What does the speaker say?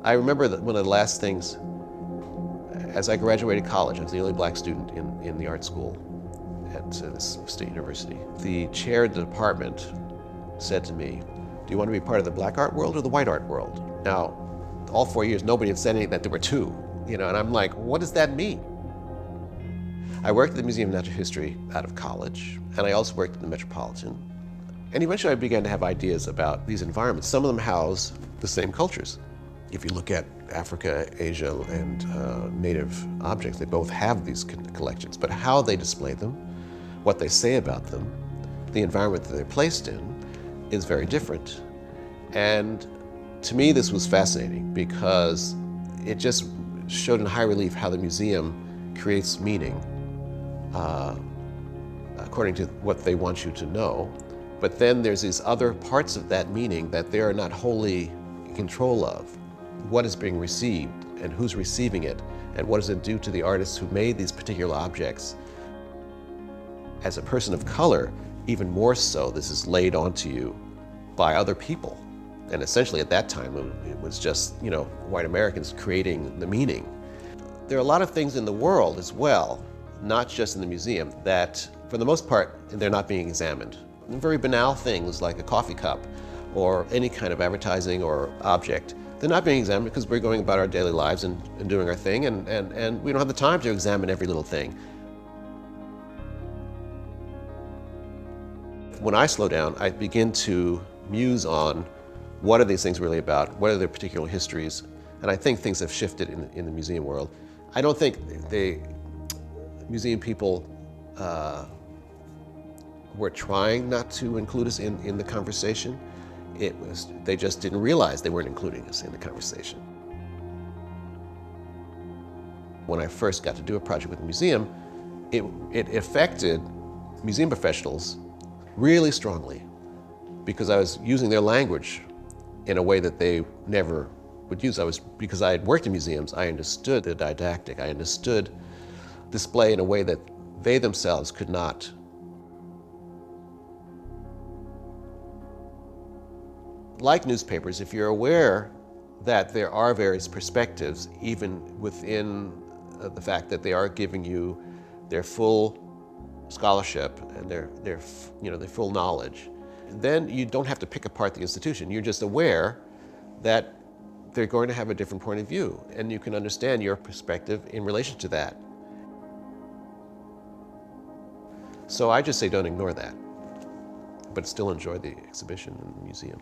I remember that one of the last things, as I graduated college, I was the only black student in the art school at this state university. The chair of the department said to me, "Do you want to be part of the black art world or the white art world?" Now, all 4 years, nobody had said anything that there were two, and I'm like, what does that mean? I worked at the Museum of Natural History out of college, and I also worked at the Metropolitan. And eventually I began to have ideas about these environments. Some of them house the same cultures. If you look at Africa, Asia, and native objects, they both have these collections, but how they display them, what they say about them, the environment that they're placed in is very different. And to me, this was fascinating because it just showed in high relief how the museum creates meaning according to what they want you to know. But then there's these other parts of that meaning that they are not wholly in control of. What is being received and who's receiving it, and what does it do to the artists who made these particular objects? As a person of color, even more so, this is laid onto you by other people. And essentially at that time, it was just, white Americans creating the meaning. There are a lot of things in the world as well, not just in the museum, that for the most part, they're not being examined. Very banal things like a coffee cup or any kind of advertising or object, they're not being examined because we're going about our daily lives and doing our thing, and we don't have the time to examine every little thing. When I slow down, I begin to muse on what are these things really about, what are their particular histories, and I think things have shifted in the museum world. I don't think the museum people were trying not to include us in the conversation. They just didn't realize they weren't including us in the conversation. When I first got to do a project with the museum, it affected museum professionals really strongly because I was using their language in a way that they never would use. Because I had worked in museums, I understood the didactic, I understood display in a way that they themselves could not. Like newspapers, if you're aware that there are various perspectives, even within the fact that they are giving you their full scholarship and their full knowledge, then you don't have to pick apart the institution. You're just aware that they're going to have a different point of view, and you can understand your perspective in relation to that. So I just say don't ignore that, but still enjoy the exhibition in the museum.